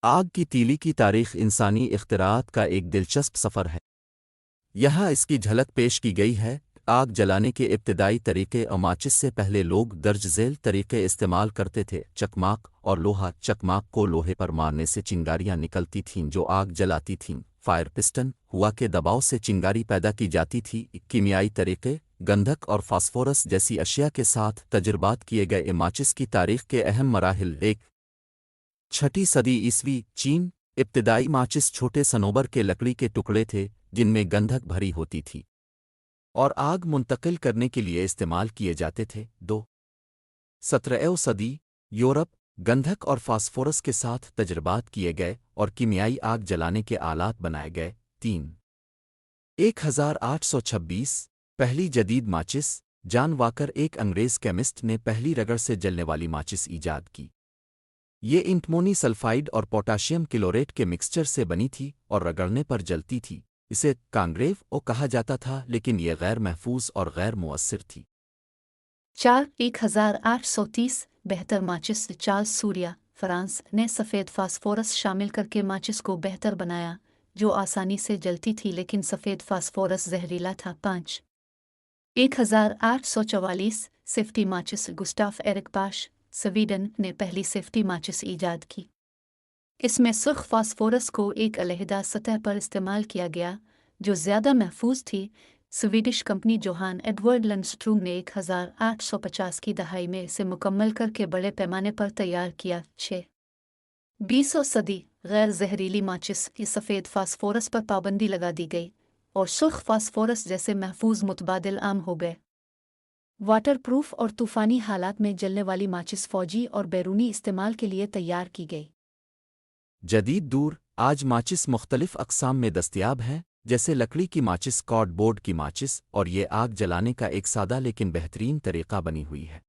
آگ کی تیلی کی تاریخ انسانی اختراعات کا ایک دلچسپ سفر ہے۔ یہاں اس کی جھلک پیش کی گئی ہے۔ آگ جلانے کے ابتدائی طریقے اور ماچس سے پہلے لوگ درج ذیل طریقے استعمال کرتے تھے: چکماک اور لوہا۔ چکماک کو لوہے پر مارنے سے چنگاریاں نکلتی تھیں جو آگ جلاتی تھیں۔ فائر پسٹن، ہوا کے دباؤ سے چنگاری پیدا کی جاتی تھی۔ کیمیائی طریقے، گندھک اور فاسفورس جیسی اشیاء کے ساتھ تجربات کیے گئے۔ ماچس کی تاریخ کے اہم مراحل: 6 صدی عیسوی چین۔ ابتدائی ماچس چھوٹے صنوبر کے لکڑی کے ٹکڑے تھے جن میں گندھک بھری ہوتی تھی اور آگ منتقل کرنے کے لیے استعمال کیے جاتے تھے۔ 17 صدی یورپ۔ گندھک اور فاسفورس کے ساتھ تجربات کیے گئے اور کیمیائی آگ جلانے کے آلات بنائے گئے۔ 1826 پہلی جدید ماچس۔ جان واکر، ایک انگریز کیمسٹ، نے پہلی رگڑ سے جلنے والی ماچس ایجاد کی۔ یہ انٹمونی سلفائڈ اور پوٹاشیم کلوریٹ کے مکسچر سے بنی تھی اور رگڑنے پر جلتی تھی۔ اسے کانگریو او کہا جاتا تھا، لیکن یہ غیر محفوظ اور غیر مؤثر تھی۔ 1830 بہتر ماچس۔ چارلس سوریا، فرانس، نے سفید فاسفورس شامل کر کے ماچس کو بہتر بنایا جو آسانی سے جلتی تھی، لیکن سفید فاسفورس زہریلا تھا۔ 1844 سیفٹی ماچس۔ گسٹاف ایرک باش، سویڈن، نے پہلی سیفٹی ماچس ایجاد کی۔ اس میں سرخ فاسفورس کو ایک علیحدہ سطح پر استعمال کیا گیا جو زیادہ محفوظ تھی۔ سویڈش کمپنی جوہان ایڈورڈ لنڈسٹروم نے 1850 کی دہائی میں اسے مکمل کر کے بڑے پیمانے پر تیار کیا۔ 20 صدی غیر زہریلی ماچس۔ یہ سفید فاسفورس پر پابندی لگا دی گئی اور سرخ فاسفورس جیسے محفوظ متبادل عام ہو گئے۔ واٹر پروف اور طوفانی حالات میں جلنے والی ماچس فوجی اور بیرونی استعمال کے لیے تیار کی گئی۔ جدید دور۔ آج ماچس مختلف اقسام میں دستیاب ہیں، جیسے لکڑی کی ماچس، کارڈ بورڈ کی ماچس، اور یہ آگ جلانے کا ایک سادہ لیکن بہترین طریقہ بنی ہوئی ہے۔